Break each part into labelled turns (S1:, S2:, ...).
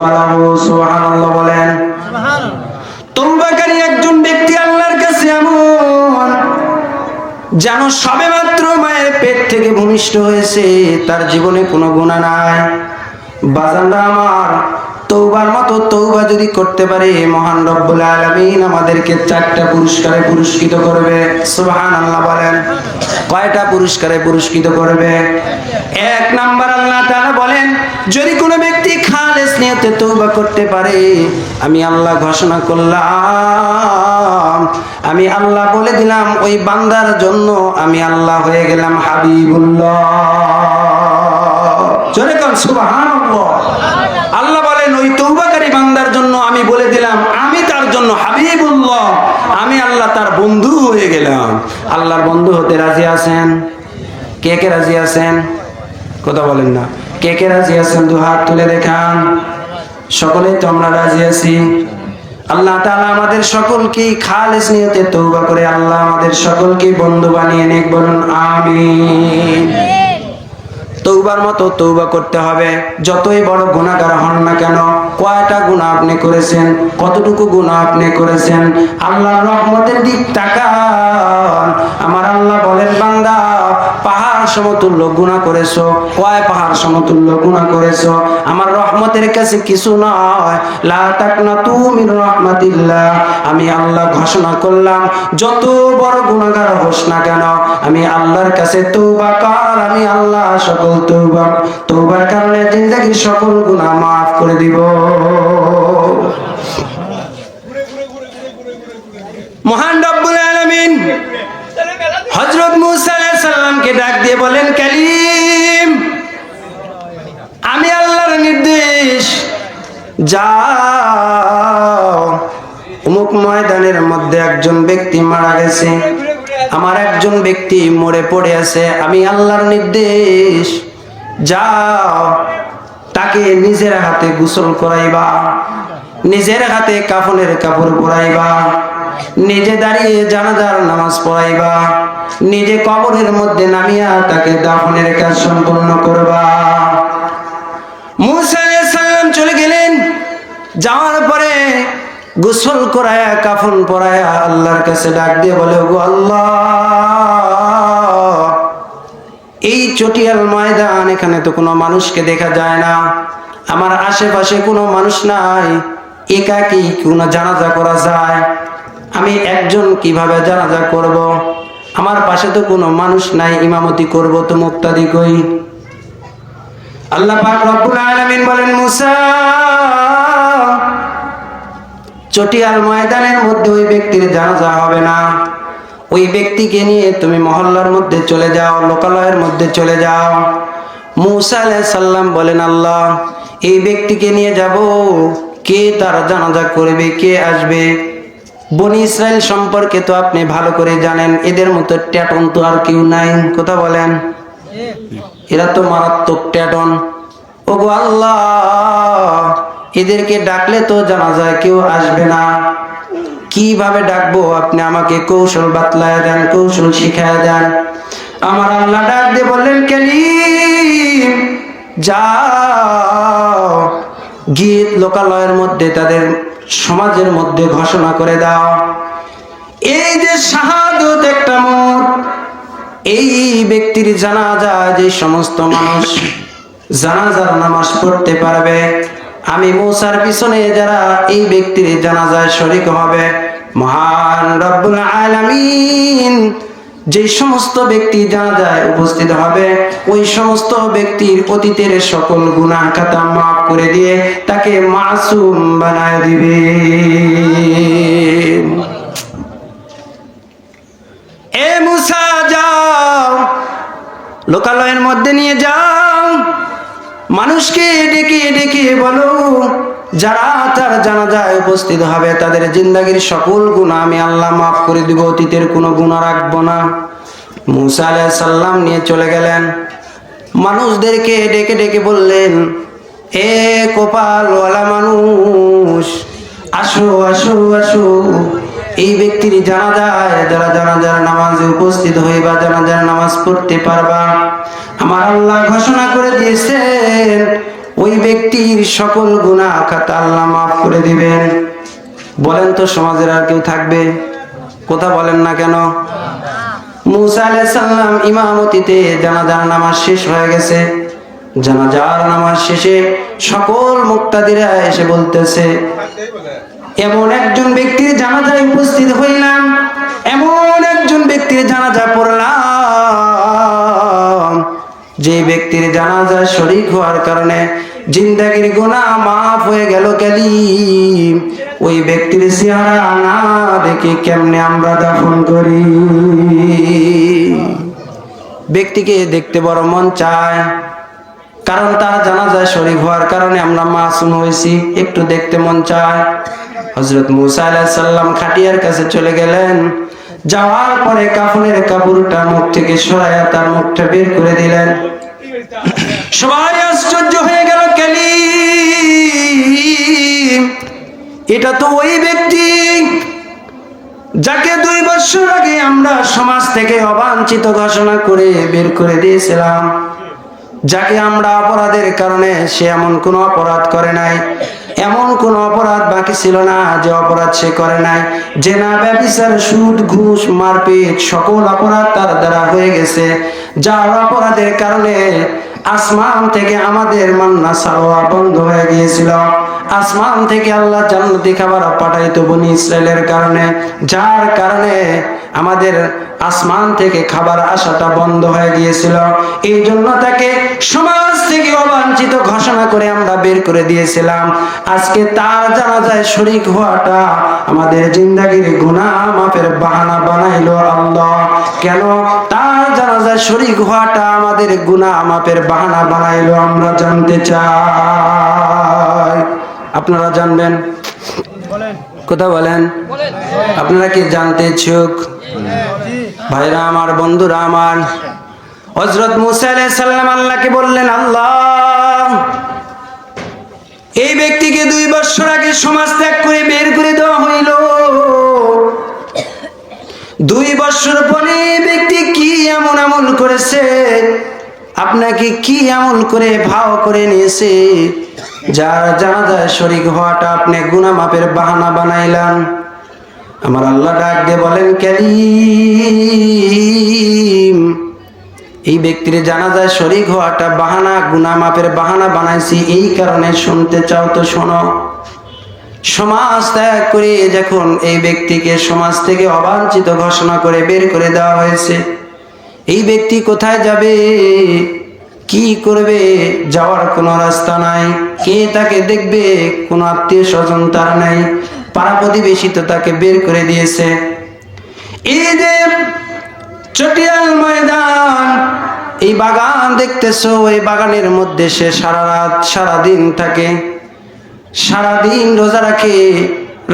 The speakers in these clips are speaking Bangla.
S1: সুবহানাল্লাহ বলেন। তওবাকারী একজন ব্যক্তি আল্লাহর কাছে এমন যেন সবেমাত্র মায়ের পেট থেকে ভূমিষ্ঠ হয়েছে, তার জীবনে কোনো গুনাহ নাই। বাজানরা আমার, তওবার মতো তওবা যদি করতে পারে, মহান রব্বুল আলামিন আমাদেরকে 4টা পুরস্কারে পুরস্কৃত করবে। সুবহানাল্লাহ বলেন। কয়টা পুরস্কারে পুরস্কৃত করবে? 1 নাম্বার, আল্লাহ তাআলা বলেন, যদি কোনো ব্যক্তি খালেস নিয়তে তওবা করতে পারে, আমি আল্লাহ ঘোষণা করলাম, আমি আল্লাহ বলে দিলাম, ওই বান্দার জন্য আমি আল্লাহ হয়ে গেলাম হাবিবুল্লাহ। জোরে কোন সুবহানাল্লাহ। আল্লাহ বলেন, ওই তওবাকারী বান্দার জন্য আমি বলে দিলাম, আমি তার জন্য হাবিবুল্লাহ, আমি আল্লাহ তার বন্ধু হয়ে গেলাম। আল্লাহর বন্ধু হতে রাজি আছেন? কে কে রাজি আছেন? কথা বলেন না। কে কে রাজি আছেন? 2 হাত তুলে দেখান। সকলেই তো আমরা রাজি আছি। আল্লাহ তাআলা আমাদের সকলকে খালেস নিয়তে তওবা করে আল্লাহ আমাদের সকলকে বন্ধু বানিয়ে নেক। বলুন আমিন। তওবার মতো তওবা করতে হবে। যতই বড় গুনাহগার হন না কেন, কয়টা গুনাহ আপনি করেছেন, কতটুকু গুনাহ আপনি করেছেন, আল্লাহর রহমতের দিক তাকান। আমার আল্লাহ বলেন, বান্দা পাহাড় সমতুল্য গুনাহ করেছো। কয় পাহাড় সমতুল্য গুনাহ করেছো? আমার রহমতের কাছে কিছু নয়। লা তাকনাতু মির রাহমাতিল্লাহ। আমি আল্লাহ ঘোষণা করলাম, যত বড় গুনাহগার হোস না কেন, আমি আল্লাহর কাছে তওবা কর, আমি আল্লাহ সকল তওবার কারণে জিন্দেগীর সকল গুনাহ মাফ করে দিব। মহান রব্বুল আলামিন হযরত মূসা আলাইহিস সালামকে ডাক দিয়ে বলেন, কালিম, আমি আল্লাহর নির্দেশ, যাও অমুক ময়দানের মধ্যে একজন ব্যক্তি মারা গেছে, আমার একজন ব্যক্তি মরে পড়ে আছে, আমি আল্লাহর নির্দেশ, যাও তাকে নিজের হাতে গোসল করাইবা, নিজের হাতে কাফনের কাপড় পরাইবা, নিজে দাঁড়িয়ে জানাজার নামাজ পড়াইবা, নিজে কবরের মধ্যে নামিয়া তাকে দাফনের কাজ সম্পন্ন করবা। মূসা আলাইহিস সালাম চলে গেলেন। যাওয়ার পরে গোসল করায়া কাফন পরায়া আল্লাহর কাছে ডাক দিয়ে বলে, ওগো আল্লাহ, এই চটিয়াল ময়দান, এখানে তো কোনো মানুষকে দেখা যায় না, আমার আশেপাশে কোনো মানুষ নাই, একা কি কোনো জানাজা করা যায়? আমি একজন কিভাবে জানাজা করব? আমার পাশে তো কোনো মানুষ নাই, ইমামতি করব তো মুক্তাদি কই? আল্লাহ পাক রব্বুল আলামিন বলেন, মূসা, চটিয়াল ময়দানের মধ্যে ওই ব্যক্তির জানাজা হবে না। ওই ব্যক্তিকে নিয়ে তুমি মহল্লার মধ্যে চলে যাও, লোকালয়ের মধ্যে চলে যাও। মূসা আলাইহিস সালাম বলেন, আল্লাহ, এই ব্যক্তিকে নিয়ে যাব, কে তার জানাজা করবে, কে আসবে? বনি ইসরাইল সম্পর্কে তো আপনি ভালো করে জানেন, এদের মতো ট্যাটন তো আর কেউ নাই। কথা বলেন, এরা তো মারাত্মক ট্যাটন। ওগো আল্লাহ, এদেরকে ডাকলে তো জানাজায় কেউ আসবে না, কিভাবে ডাকবো? আপনি আমাকে কৌশল বাতলায় দেন, কৌশল শিখায় দেন। আমার আল্লাহ ডাক দিয়ে বললেন, কালিম, যাও গিয়ে লোকালয়ের মধ্যে তাদের সমাজের মধ্যে ঘোষণা করে দাও, এই যে শাহাদাত একটা মত, এই ব্যক্তির জানাজা যে সমস্ত মানুষ জানাজার নামাজ পড়তে পারবে, আমি মূসার পিছনে যারা এই ব্যক্তির জানাজায় শরীক হবে, মহান রব্বুল আলামিন যে সমস্ত ব্যক্তি জানাজায় উপস্থিত হবে, ওই সমস্ত ব্যক্তির অতীতের সকল গুনাহ খাতা মাফ করে দিয়ে তাকে মাসুম বানায় দিবে। এ মূসা, যাও লোকালয়ের মধ্যে নিয়ে যাও, মানুষকে ডেকে ডেকে বলো, যারা তার জানাজায় উপস্থিত হবে তাদের জিন্দেগীর সকল গুনাহ আমি আল্লাহ মাফ করে দিব, অতীতের কোনো গুনাহ রাখবো না। মূসা আলাইহিস সালাম নিয়ে চলে গেলেন। মানুষদেরকে ডেকে ডেকে বললেন, এ কপালওয়ালা মানুষ, আসো আসো আসো, এই ব্যক্তির জানাজায় যারা জানাজার নামাজে উপস্থিত হইবা, জানাজার নামাজ পড়তে পারবা, আমার আল্লাহ ঘোষণা করে দিয়েছেন, ওই ব্যক্তির সকল গুনাহ খাতা আল্লাহ মাফ করে দিবেন। বলেন তো সমাজের আর কেউ থাকবে? কথা বলেন না কেন? মুসা আলাইহিস সালাম ইমামতিতে জানাজার নামাজ শেষ হয়ে গেছে। জানাজার নামাজ শেষে সকল মুক্তাদিরা এসে বলতেছে, এমন একজন ব্যক্তির জানাজায় উপস্থিত হইলাম, এমন একজন ব্যক্তির জানাজা পড়লাম, যে ব্যক্তির জানাজায় শরীক হওয়ার কারণে জিন্দেগীর গুনাহ মাফ হয়ে গেল। কালিম ওই ব্যক্তির চেহারা না দেখে কেমনে আমরা দাফন করি? ব্যক্তিকে দেখতে বড় মন চায়, কারণ তার জানাজায় শরীক হওয়ার কারণে আমরা মাসুম হয়েছি, একটু দেখতে মন চায়। হযরত মুসা আলাইহিস সালাম খাটিয়ার কাছে চলে গেলেন। যাওয়ার পরে কাফনের কাপড়টা মুখ থেকে সরাইয়া তার মুখটা বের করে দিলেন। সবাই আশ্চর্য হয়ে গেল, কালিম এটা তো ওই ব্যক্তি যাকে 2 বছর আগে আমরা সমাজ থেকে অবাঞ্ছিত ঘোষণা করে বের করে দিয়েছিলাম, যাকে আমরা অপরাধের কারণে, সে এমন কোন অপরাধ করে নাই, এমন কোন অপরাধ বাকি ছিল না যে অপরাধ সে করে নাই। জেনা, ব্যভিচার, সুদ, ঘুষ, মারপিট সকল অপরাধ তার দ্বারা হয়ে গেছে, যার অপরাধের কারণে আসমান থেকে আমাদের মান্না সাওয়া বন্ধ হয়ে গিয়েছিল। আসমান থেকে আল্লাহ জান্নাতি খাবার পাঠাইতো বনি ইসরাইলের কারণে, যার কারণে আমাদের আসমান থেকে খাবার আসাটা বন্ধ হয়ে গিয়েছিল। এই জন্য তাকে সমাজ থেকে অবাঞ্ছিত ঘোষণা করে আমরা বের করে দিয়েছিলাম। আজকে তার জানাজায় শরীক হওয়াটা আমাদের জিন্দেগীর গুনাহ মাফের বাহানা বানাইলো আল্লাহ। কেন তার জানাজায় শরীক হওয়াটা আমাদের গুনাহ মাফের বাহানা বানাইলো, আমরা জানতে চাই। আপনারা জানবেন? কথা বলেন, আপনারা কি জানতে ইচ্ছুক? ভাইরা আমার, বন্ধুরা আমার, হযরত মুসা আলাইহিস সালাম আল্লাহকে বললেন, আল্লাহ এই ব্যক্তিকে 2 বছর আগে সমাজ ত্যাগ করে বের করে দেওয়া হইল, 2 বছর পরে এই ব্যক্তি কি এমন আমল করেছে, আপনাকে কি আমল করে ভাও করে নিয়েছে, যার জানাজায় শরীক হওয়াটা আপনি গুনাহ মাফের বাহানা বানাইলেন? আমার আল্লাহ ডাক দিয়ে বলেন, কারীম এই ব্যক্তির জানাজায় শরীক হওয়াটা বাহানা, গুনাহ মাফের বাহানা বানাইছি, এই কারণে শুনতে চাও তো শোনো। সমাজ ত্যাগ করে যখন এই ব্যক্তিকে সমাজ থেকে অবাঞ্ছিত ঘোষণা করে বের করে দেওয়া হয়েছে, এই ব্যক্তি কোথায় যাবে, কি করবে? যাওয়ার কোনো রাস্তা নাই, কে তাকে দেখবে? কোনো আত্মীয় স্বজন তার নাই, পাড়া প্রতিবেশী তো তাকে বের করে দিয়েছে। এই যে চটিয়াল ময়দান, এই বাগান দেখতেছো, এই বাগানের মধ্যে সে সারা রাত সারাদিন থাকে, সারাদিন রোজা রাখে,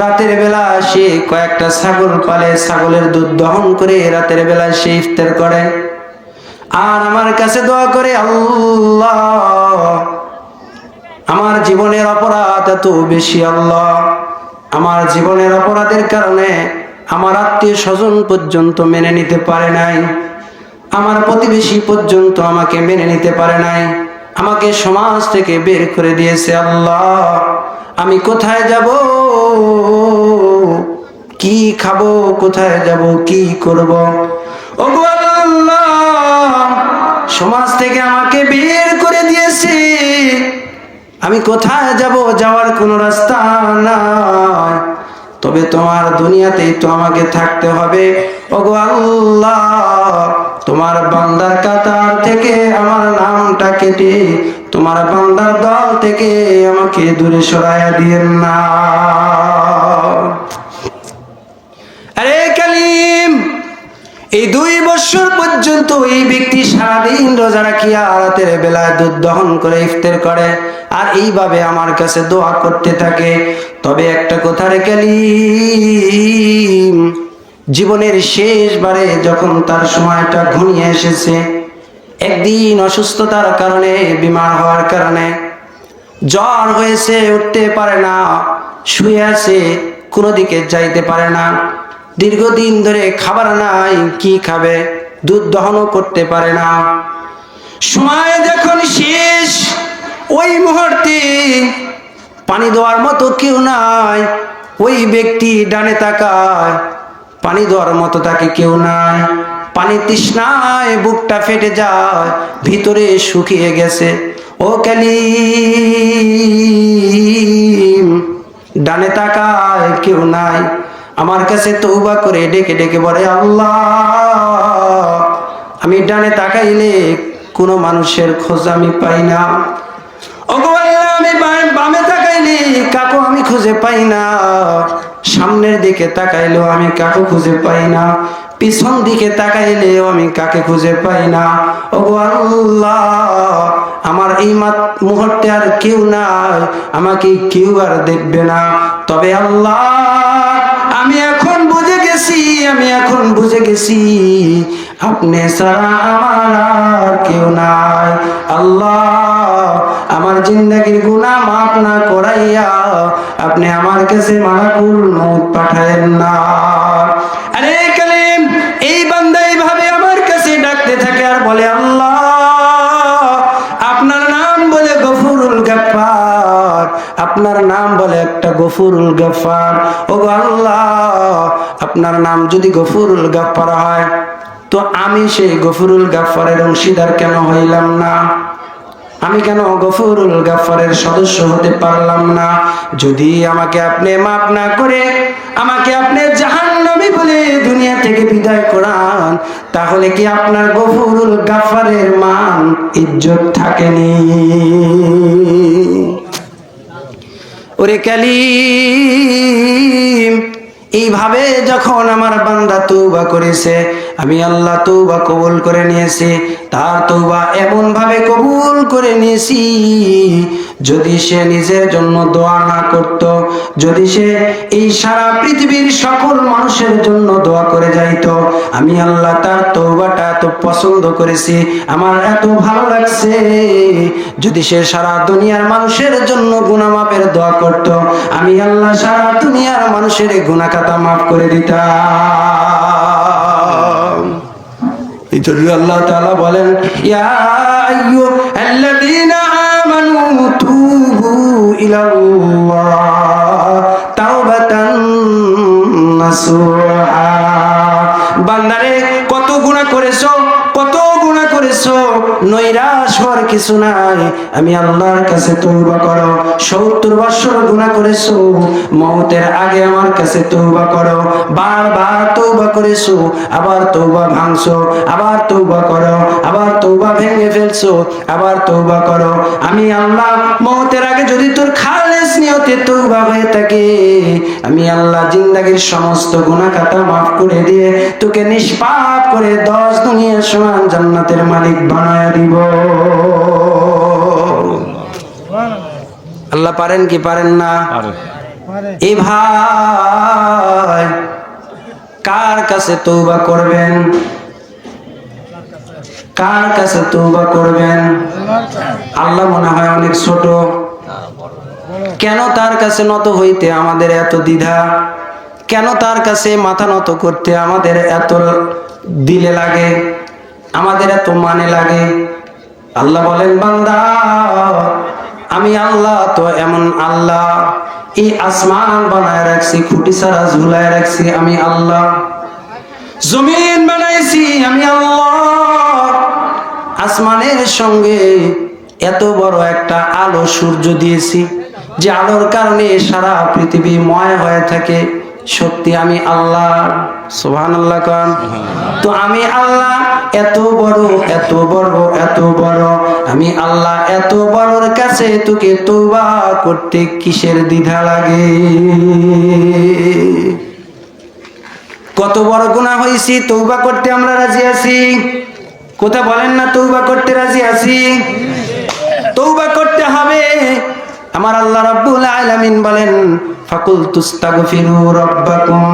S1: রাতের বেলা সে কয়েকটা ছাগল পালে, ছাগলের দুধ দহন করে রাতের বেলা সে ইফতার করে, আর আমার কাছে দোয়া করে, আল্লাহ আমার জীবনের অপরাধ এত বেশি, আল্লাহ আমার জীবনের অপরাধের কারণে আমার আত্মীয় স্বজন পর্যন্ত মেনে নিতে পারে নাই, আমার প্রতিবেশী পর্যন্ত আমাকে মেনে নিতে পারে নাই, আমাকে সমাজ থেকে বের করে দিয়েছে। আল্লাহ আমি কোথায় যাব, কি খাবো, কোথায় যাব, কি করব? ওগো আল্লাহ সমাজ থেকে আমাকে বের করে দিয়েছে, আমি কোথায় যাব? যাওয়ার কোনো রাস্তা নাই, তবে তোমার দুনিয়াতেই তো আমাকে থাকতে হবে। ওগো আল্লাহ তোমার বান্দার কাতার থেকে আমার নামটা কেটে তোমার বান্দার দল থেকে আমাকে দূরে সরাইয়া দিয়েন না। আরে কালিম এই 2 বছর পর্যন্ত এই ব্যক্তি সারাদিন রোজা রাখিয়া রাতের বেলায় দুধ দহন করে ইফতার করে, আর এইভাবে আমার কাছে দোয়া করতে থাকে। তবে একটা কথা রে কালিম, জীবনের শেষবারে যখন তার সময়টা ঘনিয়ে এসেছে, একদিন অসুস্থতার কারণে, বিমার হওয়ার কারণে জ্বর হয়েছে, উঠতে পারে না, শুয়ে আছে, কোনো দিকে যাইতে পারে না, দীর্ঘদিন ধরে খাবার নাই, কি খাবে? দুধ দহনও করতে পারে না। সময় যখন শেষ, ওই মুহূর্তে পানি দেওয়ার মতো কেউ নাই। ওই ব্যক্তি ডানে তাকায়, পানি দেওয়ার মতো তাকে কেউ নাই। পানি তৃষ্ণায় বুকটা ফেটে যায়, ভিতরে শুকিয়ে গেছে। ও কালিম, ডানে তাকায় কেউ নাই। আমার কাছে তওবা করে ডেকে ডেকে বলে, আল্লাহ আমি ডানে তাকাইলে কোনো মানুষের খোঁজ আমি পাই না। ওগো আল্লাহ, আমি বামে তাকাইলে কাকু আমি খুঁজে পাই না। সামনের দিকে তাকাইলেও আমি কাকু খুঁজে পাই না। পিছন দিকে তাকাইলেও আমি কাকে খুঁজে পাই না। ওগো আল্লাহ, আমার এই মুহূর্তে আর কেউ নাই, আমাকে কেউ আর দেখবে না। তবে আল্লাহ, আমি এখন বুঝে গেছি আপনি ছাড়া আমার আর কেউ নাই। আল্লাহ, আমার জিন্দেগির গুনাহ মাফ না করাইয়া আপনি আমার কাছে মালাকুল মউত পাঠায়েন না। আরে কালিম, এই বান্দা এইভাবে আমার কাছে ডাকতে থাকে আর বলে, আল্লাহ আপনার নাম বলে গফুরুল গাফফার, আপনার নাম বলে একটা গফুরুল গাফফার। ওগো আল্লাহ, আপনার নাম যদি গফুরুল গাফফার হয় তো আমি সেই গফুরুল গাফফারের অংশীদার কেন হইলাম না? আমি কেন গফুরুল গাফফারের সদস্য হতে পারলাম না? যদি আমাকে আপনি মাফ না করে আমাকে আপনি জাহান্নামী বলে দুনিয়া থেকে বিদায় করান, তাহলে কি আপনার গফুরুল গাফফারের মান ইজ্জত থাকেনি? ওরে কালিম, এইভাবে যখন আমার বান্দা তওবা করেছে, আমি আল্লাহ তওবা কবুল করে নিয়েছি। তার তওবা এমন ভাবে কবুল করে নিয়েছি, যদি সে নিজের জন্য দোয়া না করত, যদি সে এই সারা পৃথিবীর সকল মানুষের জন্য দোয়া করে যাইতো, আমি আল্লাহ তার তওবাটা এত পছন্দ করেছি, আমার এত ভালো লাগছে। যদি সে সারা দুনিয়ার মানুষের জন্য গুনাহ মাফের দোয়া করত, আমি আল্লাহ সারা দুনিয়ার মানুষের গুনাহ খাতা মাফ করে দিতাম। এই জন্য আল্লাহ তাআলা বলেন, ইয়া আইয়ুহাল্লাযীনা আমানু তুবু ইলাল্লাহ তাওবাতান নাসুহা। বান্দারে, কত গুনাহ করেছো, কত গুনাহ করেছো, নৈরাশ হওয়ার কিছু নাই। আমি আল্লাহর কাছে তওবা করো। 70 বছর গুনাহ করেছো, মওতের আগে আমার কাছে তওবা করো। বারবার তওবা করেছো, আবার তওবা ভাঙছো, আবার তওবা করো, আবার তওবা ভেঙে ফেলছো, আবার তওবা করো। আমি আল্লাহ মওতের আগে যদি তোর খালেস নিয়তে তওবা হয়ে থাকে, আমি আল্লাহ জিন্দেগীর সমস্ত গুনাহ খাতা মাফ করে দিয়ে তোকে নিষ্পাপ করে 10 দুনিয়ার সমান জান্নাতের মালিক বানায় দিব। আল্লাহ পারেন কি পারেন না? এই ভাই, কার কাছে তওবা করবেন? কার কাছে তওবা করবেন? আল্লাহ মনে হয় অনেক ছোট, কেন তার কাছে নত হইতে আমাদের এত দ্বিধা? কেন তার কাছে মাথা নত করতে আমাদের এত দিলে লাগে, আমাদের এত মানে লাগে? আল্লাহ বলেন, বান্দা আমি আল্লাহ তো এমন আল্লাহ, এই আসমান বানায় রাখছি, খুঁটি ছাড়া ঝুলায় রাখছি আমি আল্লাহ। জমিন বানাইছি আমি আল্লাহ। আসমানের সঙ্গে এত বড় একটা আলো সূর্য দিয়েছি, যে আলোর কারণে সারা পৃথিবী ময় হয়ে থাকে। সত্যি আমি আল্লাহ। সুবহানাল্লাহ কান। তো আমি আল্লাহ এত বড়, এত বড়, এত বড়, আমি আল্লাহ এত বড়র কাছে তোকে তওবা করতে কিসের দ্বিধা লাগে? কত বড় গুনাহ হয়েছি, তওবা করতে আমরা রাজি আছি। কথা বলেন না, তওবা করতে রাজি আছি? তওবা করতে হবে। আমার আল্লাহ রাব্বুল আলামিন বলেন, ফাকুল তুস্তাগফিরু রাব্বাকুম